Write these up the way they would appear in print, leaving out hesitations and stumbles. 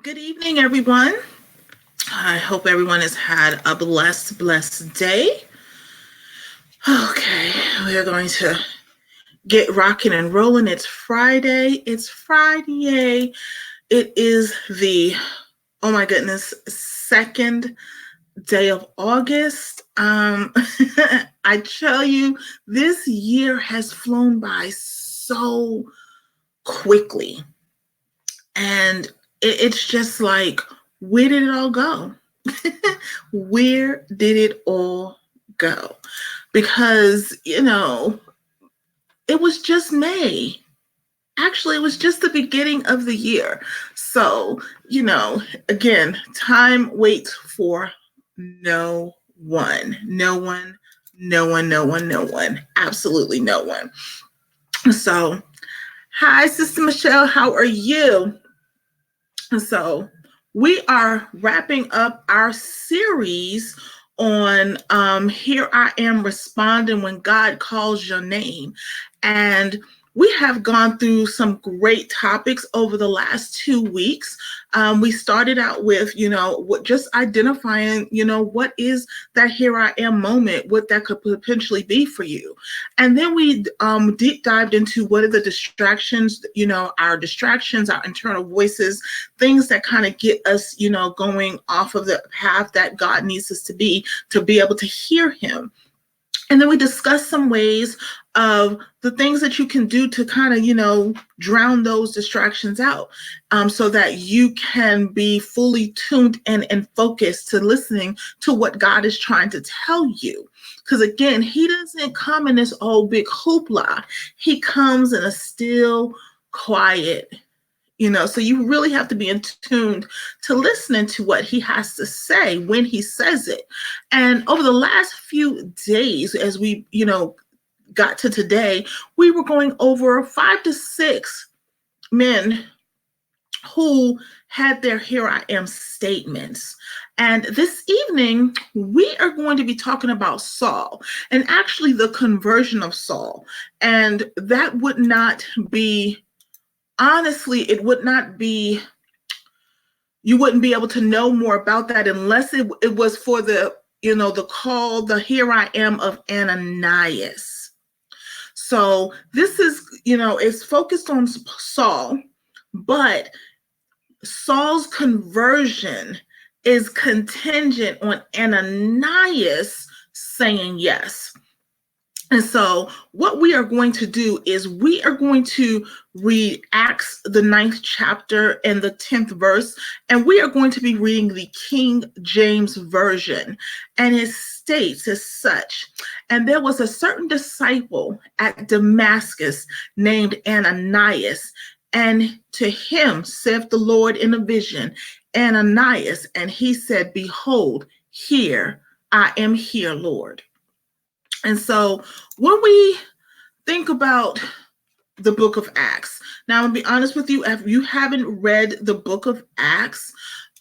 Good evening, everyone. I hope everyone has had a blessed day. Okay, we are going to get rocking and rolling. It's Friday. It is the, oh my goodness, second day of August. I tell you, this year has flown by so quickly. And it's just like, where did it all go? Where did it all go? Because, it was just May. Actually, it was just the beginning of the year. So, again, time waits for no one. No one, no one, no one, no one. Absolutely no one. So, hi, Sister Michelle. How are you? So we are wrapping up our series on Here I Am Responding When God Calls Your Name. And we have gone through some great topics over the last 2 weeks. We started out with, just identifying, what is that here I am moment, what that could potentially be for you. And then we deep dived into what are the distractions, our internal voices, things that kind of get us, going off of the path that God needs us to be able to hear him. And then we discussed some ways of the things that you can do to kind of, drown those distractions out, so that you can be fully tuned in and focused to listening to what God is trying to tell you. Because again, he doesn't come in this old big hoopla. He comes in a still, quiet, so you really have to be in tuned to listening to what he has to say when he says it. And over the last few days, as we, got to today, we were going over 5 to 6 men who had their here I am statements. And this evening, we are going to be talking about Saul and actually the conversion of Saul. And that would not be, honestly, it would not be, you wouldn't be able to know more about that unless it was for the, the call, the here I am of Ananias. So this is, it's focused on Saul, but Saul's conversion is contingent on Ananias saying yes. And so what we are going to do is we are going to read Acts, the 9th chapter and the 10th verse, and we are going to be reading the King James Version. And it states as such, and there was a certain disciple at Damascus named Ananias, and to him saith the Lord in a vision, Ananias, and he said, behold, here I am here, Lord. And so when we think about the book of Acts, now I'm going to be honest with you, if you haven't read the book of Acts,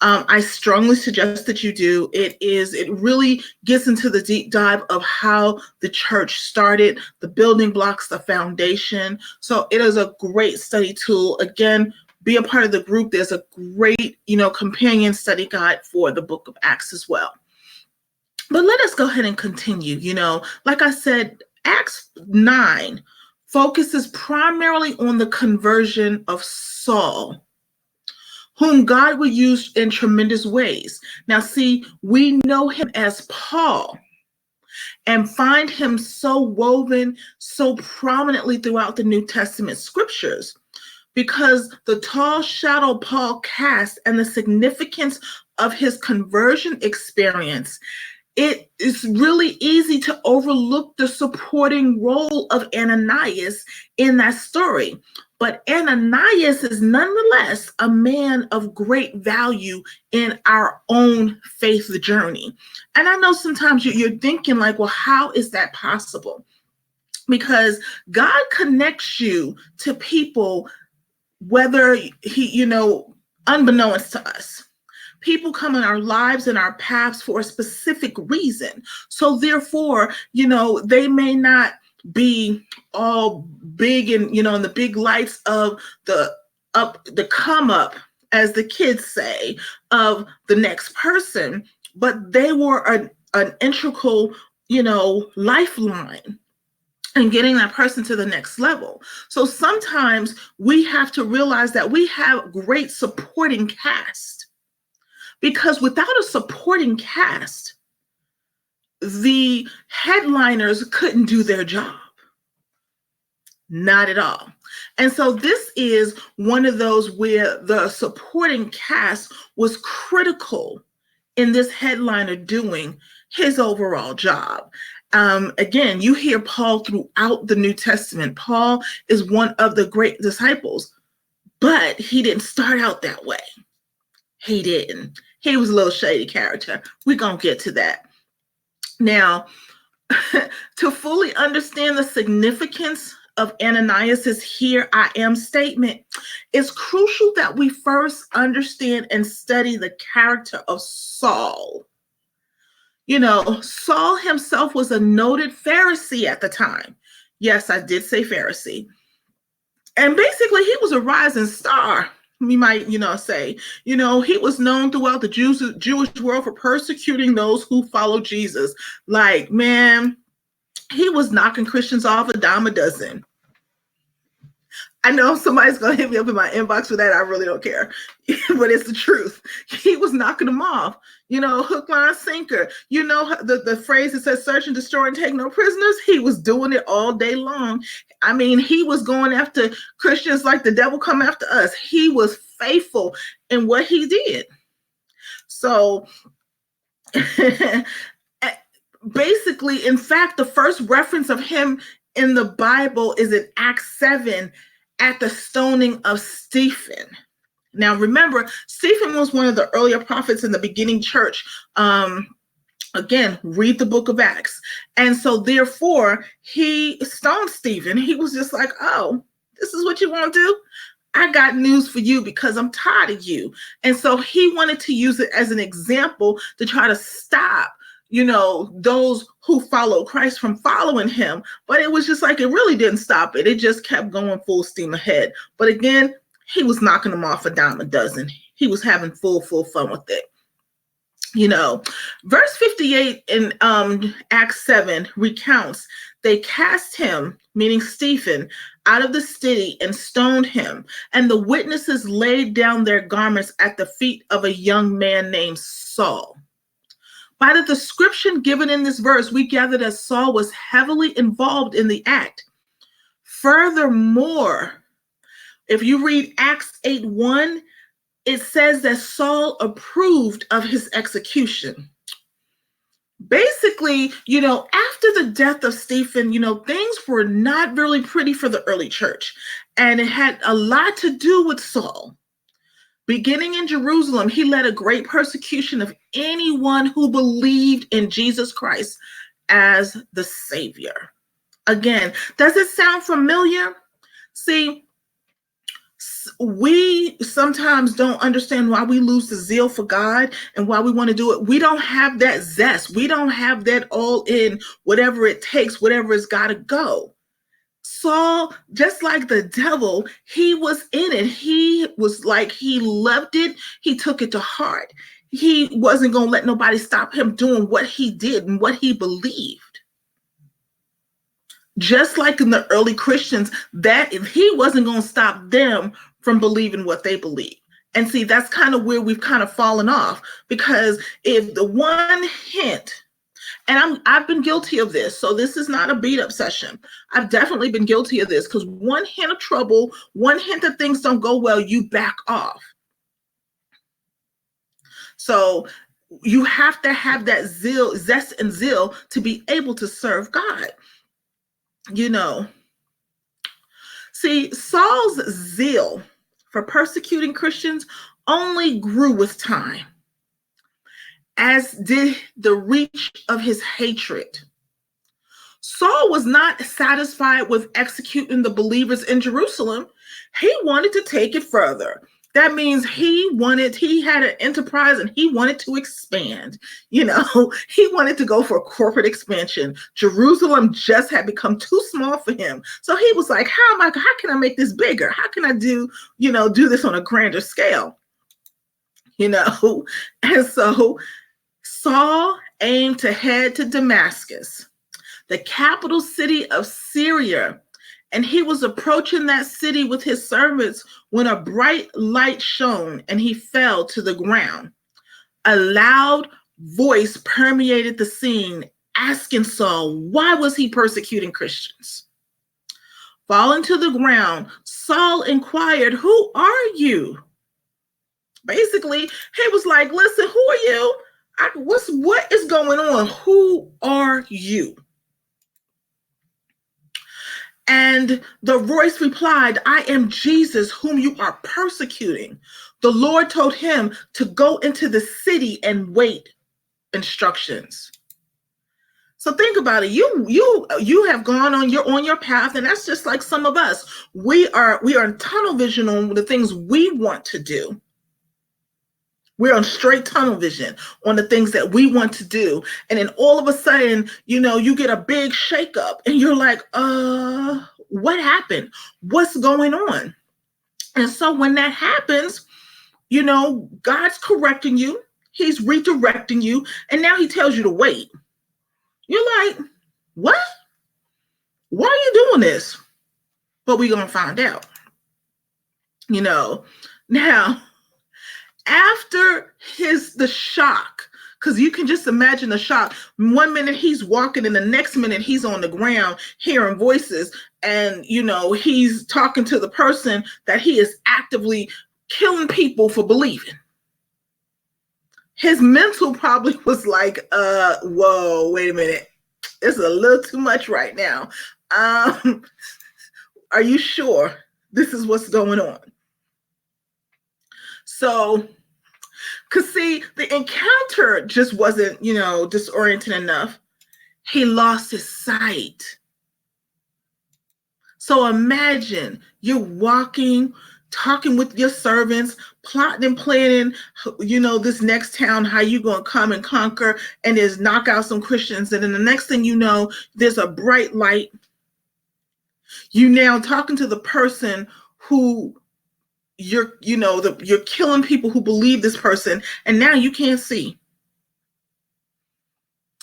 I strongly suggest that you do. It really gets into the deep dive of how the church started, the building blocks, the foundation. So it is a great study tool. Again, be a part of the group. There's a great, companion study guide for the book of Acts as well. But let us go ahead and continue. Like I said, Acts 9 focuses primarily on the conversion of Saul, whom God would use in tremendous ways. Now, see, we know him as Paul and find him so woven, so prominently throughout the New Testament scriptures, because the tall shadow Paul cast and the significance of his conversion experience, it is really easy to overlook the supporting role of Ananias in that story. But Ananias is nonetheless a man of great value in our own faith journey. And I know sometimes you're thinking like, well, how is that possible? Because God connects you to people, whether he, unbeknownst to us. People come in our lives and our paths for a specific reason. So therefore, they may not be all big and, in the big lights of the come up as the kids say, of the next person, but they were an integral, lifeline and getting that person to the next level. So sometimes we have to realize that we have great supporting cast, because without a supporting cast, the headliners couldn't do their job. Not at all. And so this is one of those where the supporting cast was critical in this headliner doing his overall job. Again, you hear Paul throughout the New Testament. Paul is one of the great disciples, but he didn't start out that way. He didn't. He was a little shady character. We're going to get to that. Now, to fully understand the significance of Ananias's "here I am" statement, it's crucial that we first understand and study the character of Saul. Saul himself was a noted Pharisee at the time. Yes, I did say Pharisee. And basically, he was a rising star. We might, say, he was known throughout the Jewish world for persecuting those who follow Jesus. Like, man, he was knocking Christians off a dime a dozen. I know somebody's going to hit me up in my inbox for that. I really don't care, but it's the truth. He was knocking them off, hook, line, sinker. The phrase that says search and destroy and take no prisoners. He was doing it all day long. I mean, he was going after Christians like the devil come after us. He was faithful in what he did. So basically, in fact, the first reference of him in the Bible is in Acts 7 at the stoning of Stephen. Now, remember, Stephen was one of the earlier prophets in the beginning church. Again, read the book of Acts. And so therefore, he stoned Stephen. He was just like, oh, this is what you want to do? I got news for you because I'm tired of you. And so he wanted to use it as an example to try to stop, those who follow Christ from following him. But it was just like, it really didn't stop it. It just kept going full steam ahead. But again, he was knocking them off a dime a dozen. He was having full fun with it. Verse 58 in Acts 7 recounts, they cast him, meaning Stephen, out of the city and stoned him. And the witnesses laid down their garments at the feet of a young man named Saul. By the description given in this verse, we gather that Saul was heavily involved in the act. Furthermore, if you read Acts 8:1, it says that Saul approved of his execution. Basically, after the death of Stephen, things were not really pretty for the early church. And it had a lot to do with Saul. Beginning in Jerusalem, he led a great persecution of anyone who believed in Jesus Christ as the Savior. Again, does it sound familiar? See, we sometimes don't understand why we lose the zeal for God and why we want to do it. We don't have that zest. We don't have that all in, whatever it takes, whatever it's got to go. Saul, just like the devil, he was in it. He was like, he loved it. He took it to heart. He wasn't going to let nobody stop him doing what he did and what he believed. Just like in the early Christians, that if he wasn't going to stop them from believing what they believe. And see, that's kind of where we've kind of fallen off, because if the one hint, and I've been guilty of this, so this is not a beat up session. I've definitely been guilty of this, because one hint of trouble, one hint that things don't go well, you back off. So you have to have that zeal, zest and zeal to be able to serve God. See, Saul's zeal for persecuting Christians only grew with time, as did the reach of his hatred. Saul was not satisfied with executing the believers in Jerusalem. He wanted to take it further. That means he had an enterprise and he wanted to expand. He wanted to go for corporate expansion. Jerusalem just had become too small for him. So he was like, how can I make this bigger? How can I do this on a grander scale? you know. And so Saul aimed to head to Damascus, the capital city of Syria. And he was approaching that city with his servants when a bright light shone and he fell to the ground. A loud voice permeated the scene, asking Saul, why was he persecuting Christians? Falling to the ground, Saul inquired, who are you? Basically, he was like, listen, who are you? What is going on? Who are you? And the voice replied, I am Jesus, whom you are persecuting. The Lord told him to go into the city and wait instructions. So think about it. You have gone on your path, and that's just like some of us. We are in tunnel vision on the things we want to do. We're on straight tunnel vision on the things that we want to do. And then all of a sudden, you get a big shakeup and you're like, what happened? What's going on? And so when that happens, God's correcting you. He's redirecting you. And now he tells you to wait. You're like, what? Why are you doing this? But we're going to find out. Now, after the shock, because you can just imagine the shock. 1 minute he's walking and the next minute he's on the ground hearing voices, and he's talking to the person that he is actively killing people for believing. His mental probably was like, whoa, wait a minute. This is a little too much right now. Are you sure this is what's going on? So, because see, the encounter just wasn't, disorienting enough. He lost his sight. So imagine you're walking, talking with your servants, plotting and planning, this next town, how you going to come and conquer and there's knock out some Christians. And then the next thing you know, there's a bright light. You now talking to the person who you're killing people who believe this person, and now you can't see.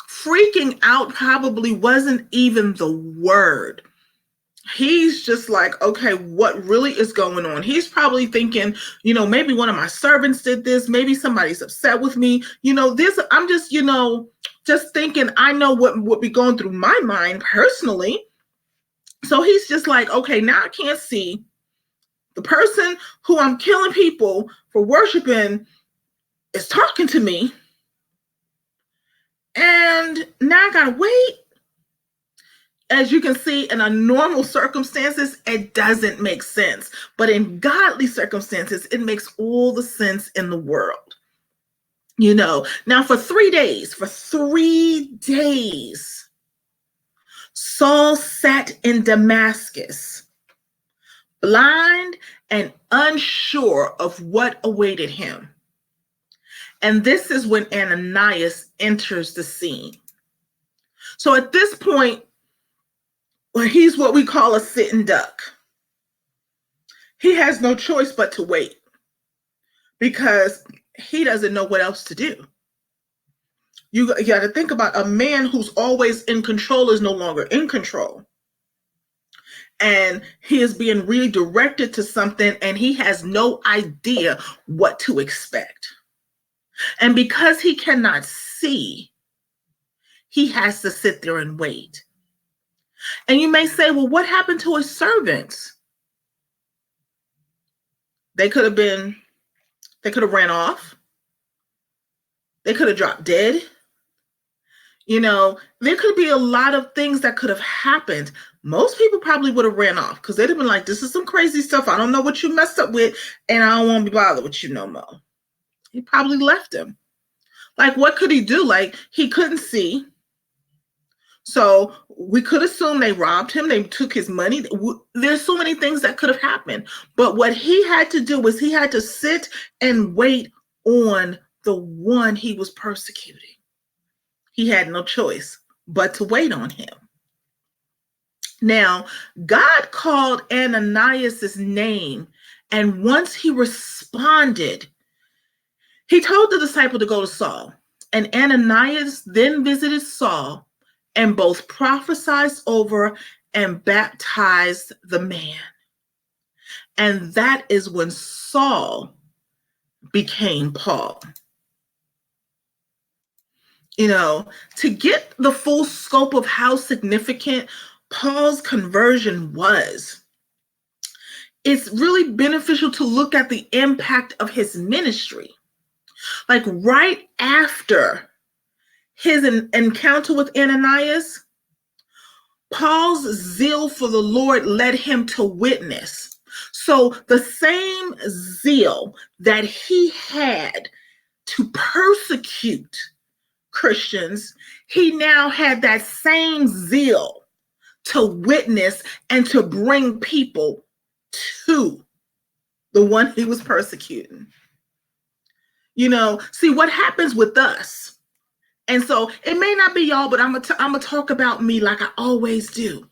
Freaking out probably wasn't even the word. He's just like, okay, what really is going on? He's probably thinking, maybe one of my servants did this. Maybe somebody's upset with me. I'm just, just thinking, I know what would be going through my mind personally. So he's just like, okay, now I can't see. The person who I'm killing people for worshiping is talking to me. And now I gotta wait. As you can see, in a normal circumstances, it doesn't make sense. But in godly circumstances, it makes all the sense in the world. Now for 3 days, Saul sat in Damascus, blind and unsure of what awaited him. And this is when Ananias enters the scene. So at this point, he's what we call a sitting duck. He has no choice but to wait because he doesn't know what else to do. You got to think about a man who's always in control is no longer in control. And he is being redirected to something and he has no idea what to expect. And because he cannot see, he has to sit there and wait. And you may say, well, what happened to his servants? They could have ran off. They could have dropped dead. There could be a lot of things that could have happened. Most people probably would have ran off because they'd have been like, this is some crazy stuff. I don't know what you messed up with, and I don't want to be bothered with you no more. He probably left him. Like, what could he do? Like, he couldn't see. So we could assume they robbed him. They took his money. There's so many things that could have happened. But what he had to do was he had to sit and wait on the one he was persecuting. He had no choice but to wait on him. Now, God called Ananias' name, and once he responded, He told the disciple to go to Saul, and Ananias then visited Saul and both prophesied over and baptized the man. And that is when Saul became Paul. To get the full scope of how significant Paul's conversion was, it's really beneficial to look at the impact of his ministry. Like right after his encounter with Ananias, Paul's zeal for the Lord led him to witness. So the same zeal that he had to persecute Christians, he now had that same zeal to witness and to bring people to the one he was persecuting. See what happens with us. And so it may not be y'all, but I'm gonna talk about me like I always do.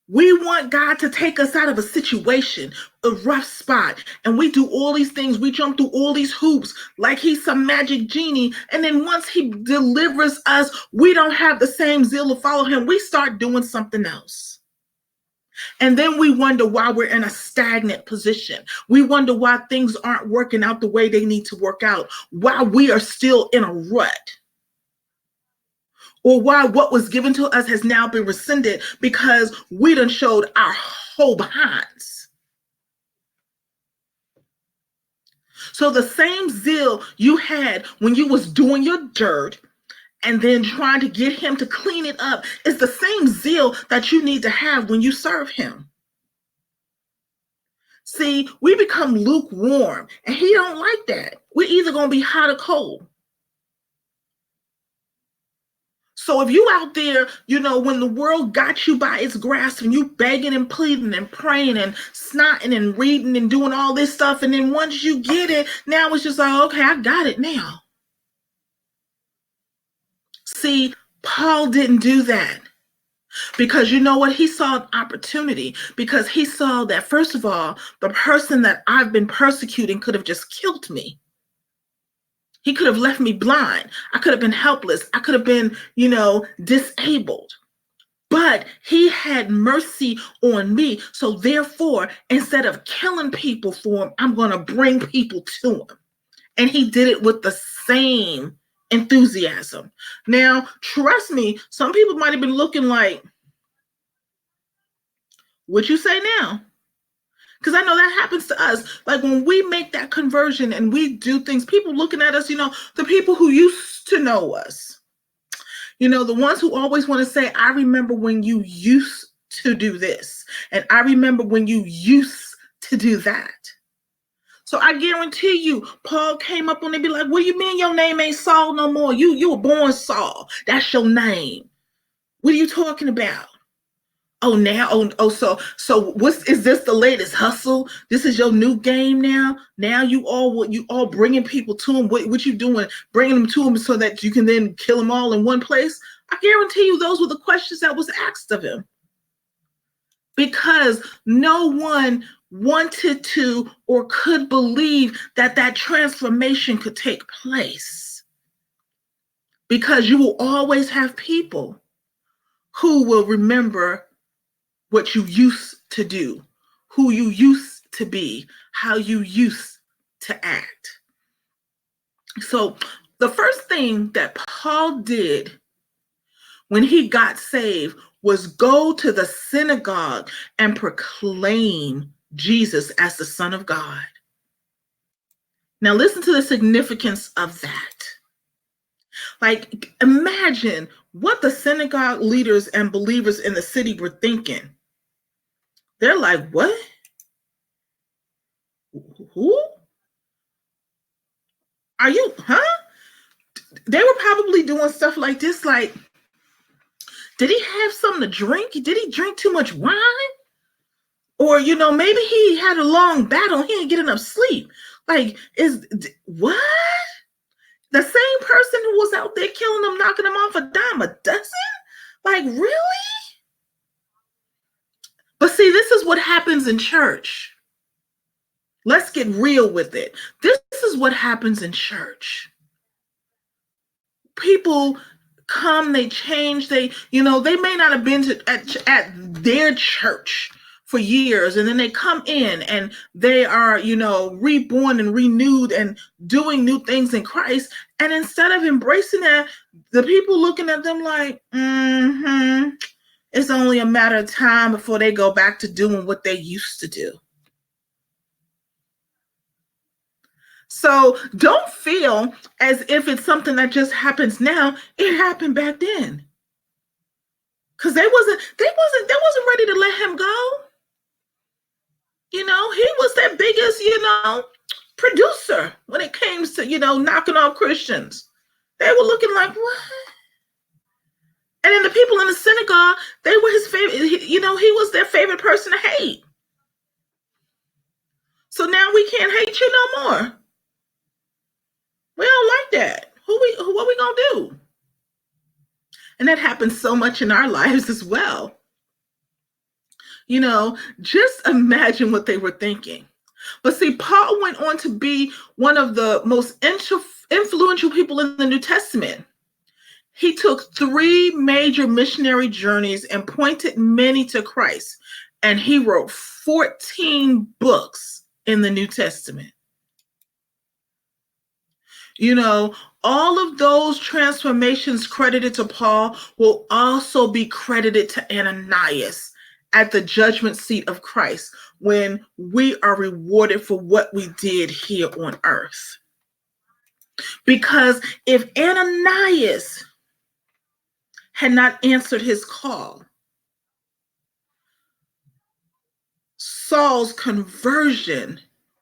We want God to take us out of a situation, a rough spot, and we do all these things. We jump through all these hoops like he's some magic genie. And then once he delivers us, we don't have the same zeal to follow him. We start doing something else. And then we wonder why we're in a stagnant position. We wonder why things aren't working out the way they need to work out, why we are still in a rut. Or why what was given to us has now been rescinded because we done showed our whole behinds. So the same zeal you had when you was doing your dirt and then trying to get him to clean it up is the same zeal that you need to have when you serve him. See, we become lukewarm and he don't like that. We're either going to be hot or cold. So if you out there, when the world got you by its grasp and you begging and pleading and praying and snotting and reading and doing all this stuff, and then once you get it, now it's just like, okay, I got it now. See, Paul didn't do that because you know what? He saw an opportunity because he saw that, first of all, the person that I've been persecuting could have just killed me. He could have left me blind. I could have been helpless. I could have been, disabled. But he had mercy on me. So therefore, instead of killing people for him, I'm going to bring people to him. And he did it with the same enthusiasm. Now, trust me, some people might have been looking like, what you say now? Because I know that happens to us. Like when we make that conversion and we do things, people looking at us, the people who used to know us, the ones who always want to say, I remember when you used to do this. And I remember when you used to do that. So I guarantee you, Paul came up on it and be like, what do you mean your name ain't Saul no more? You were born Saul. That's your name. What are you talking about? Oh, now, so is this the latest hustle? This is your new game now? Now you all bringing people to him. What you doing? Bringing them to him so that you can then kill them all in one place? I guarantee you those were the questions that was asked of him. Because no one wanted to or could believe that transformation could take place. Because you will always have people who will remember what you used to do, who you used to be, how you used to act. So the first thing that Paul did when he got saved was go to the synagogue and proclaim Jesus as the Son of God. Now listen to the significance of that. Like imagine what the synagogue leaders and believers in the city were thinking. They're like, what? Who? Are you, huh? They were probably doing stuff like this, like, did he have something to drink? Did he drink too much wine? Or, maybe he had a long battle. He didn't get enough sleep. Like, what? The same person who was out there killing them, knocking them off a dime a dozen? Like, really? But see, this is what happens in church. Let's get real with it. This is what happens in church. People come, they change, they may not have been at their church for years, and then they come in and they are reborn and renewed and doing new things in Christ, and instead of embracing that, the people looking at them like, it's only a matter of time before they go back to doing what they used to do. So don't feel as if it's something that just happens now. It happened back then. Because they wasn't ready to let him go. He was their biggest, producer when it came to, knocking off Christians. They were looking like, what? And then the people in the synagogue, they were his favorite, he was their favorite person to hate. So now we can't hate you no more. We don't like that. What we gonna do? And that happens so much in our lives as well. Just imagine what they were thinking. But see, Paul went on to be one of the most influential people in the New Testament. He took 3 major missionary journeys and pointed many to Christ. And he wrote 14 books in the New Testament. All of those transformations credited to Paul will also be credited to Ananias at the judgment seat of Christ when we are rewarded for what we did here on earth. Because if Ananias had not answered his call, Saul's conversion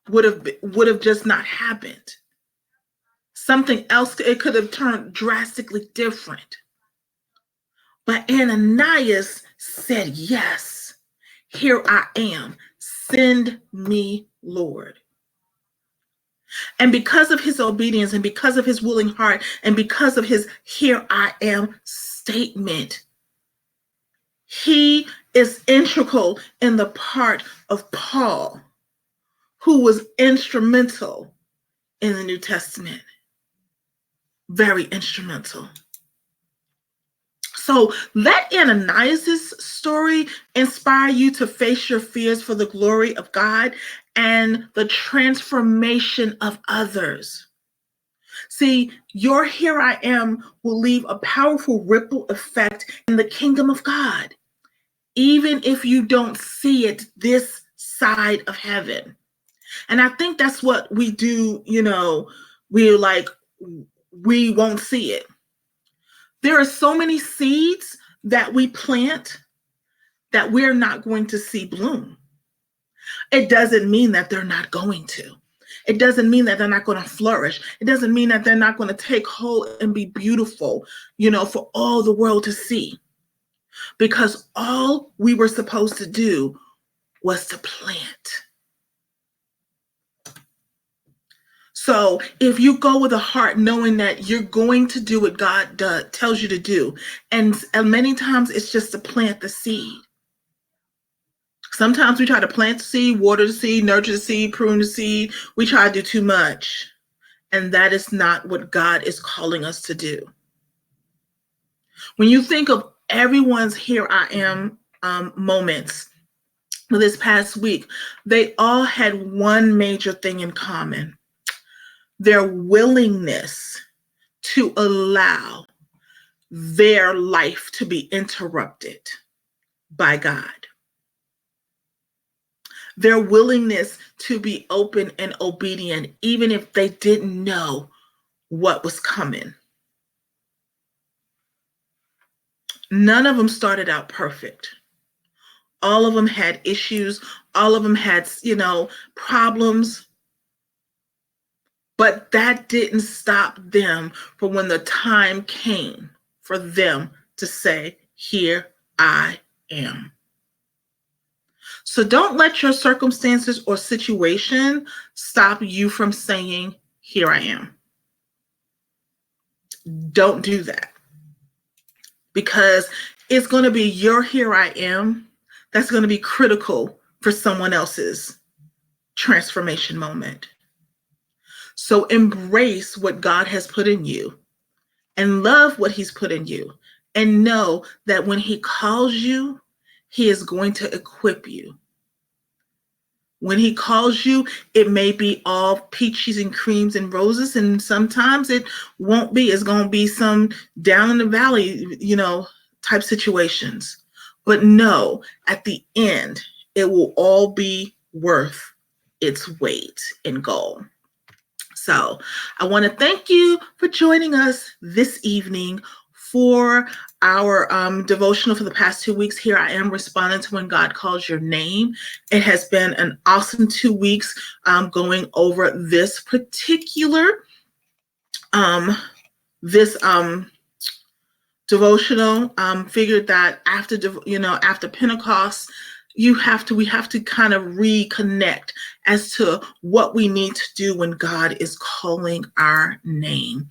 would have just not happened. Something else, it could have turned drastically different. But Ananias said, yes, here I am. Send me, Lord. And because of his obedience and because of his willing heart and because of his here I am statement, he is integral in the part of Paul, who was instrumental in the New Testament. Very instrumental. So let Ananias' story inspire you to face your fears for the glory of God and the transformation of others. See, your here I am will leave a powerful ripple effect in the kingdom of God, even if you don't see it this side of heaven. And I think that's what we do, we're like, we won't see it. There are so many seeds that we plant that we're not going to see bloom. It doesn't mean that they're not going to. It doesn't mean that they're not going to flourish. It doesn't mean that they're not going to take hold and be beautiful, for all the world to see. Because all we were supposed to do was to plant. So if you go with a heart knowing that you're going to do what God tells you to do, and many times it's just to plant the seed. Sometimes we try to plant the seed, water the seed, nurture the seed, prune the seed. We try to do too much. And that is not what God is calling us to do. When you think of everyone's here I am moments this past week, they all had one major thing in common. Their willingness to allow their life to be interrupted by God. Their willingness to be open and obedient, even if they didn't know what was coming. None of them started out perfect. All of them had issues. All of them had, problems. But that didn't stop them from when the time came for them to say, here I am. So don't let your circumstances or situation stop you from saying, here I am. Don't do that. Because it's going to be your here I am that's going to be critical for someone else's transformation moment. So embrace what God has put in you and love what he's put in you. And know that when he calls you, he is going to equip you. When he calls you, it may be all peaches and creams and roses, and sometimes it won't be. It's going to be some down in the valley, type situations. But no, at the end, it will all be worth its weight in gold. So I want to thank you for joining us this evening for our devotional for the past 2 weeks. Here I am responding to when God calls your name. It has been an awesome 2 weeks going over this particular devotional. Figured that after Pentecost, we have to kind of reconnect as to what we need to do when God is calling our name.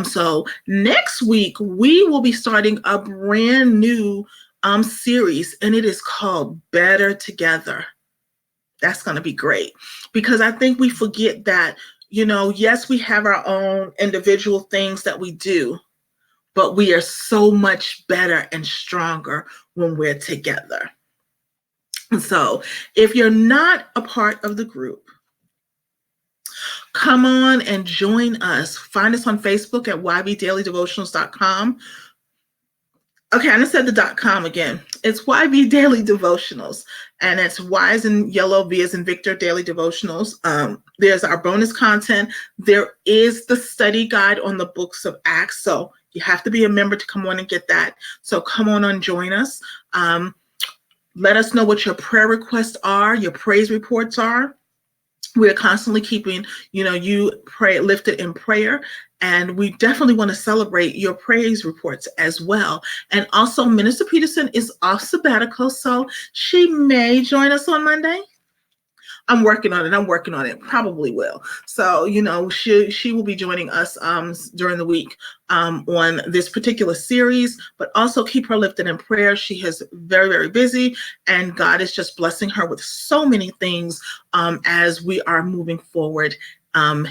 So next week we will be starting a brand new series, and it is called Better Together. That's going to be great, because I think we forget that, yes, we have our own individual things that we do, but we are so much better and stronger when we're together. So if you're not a part of the group, come on and join us. Find us on Facebook at ybdailydevotionals.com. Okay, I just said the .com again. It's YB Daily Devotionals, and it's Y as in yellow, V as in Victor Daily Devotionals. There's our bonus content. There is the study guide on the books of Acts, so you have to be a member to come on and get that. So come on and join us. Let us know what your prayer requests are, your praise reports are. We're constantly keeping, you lifted in prayer. And we definitely want to celebrate your praise reports as well. And also, Minister Peterson is off sabbatical, so she may join us on Monday. I'm working on it. Probably will. So, she will be joining us during the week on this particular series, but also keep her lifted in prayer. She is very, very busy, and God is just blessing her with so many things as we are moving forward. We're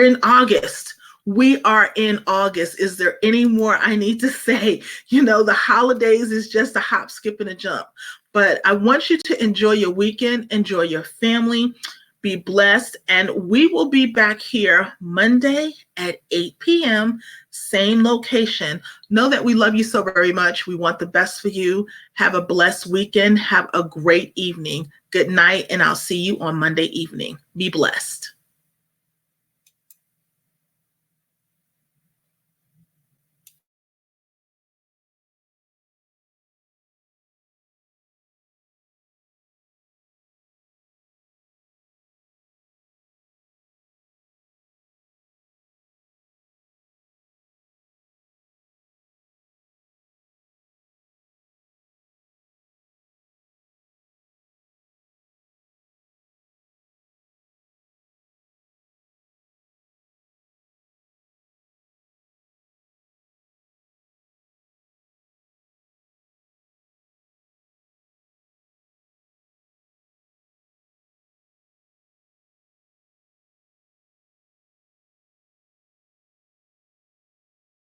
in August. We are in August. Is there any more I need to say? The holidays is just a hop, skip, and a jump. But I want you to enjoy your weekend, enjoy your family, be blessed, and we will be back here Monday at 8 p.m., same location. Know that we love you so very much. We want the best for you. Have a blessed weekend. Have a great evening. Good night, and I'll see you on Monday evening. Be blessed.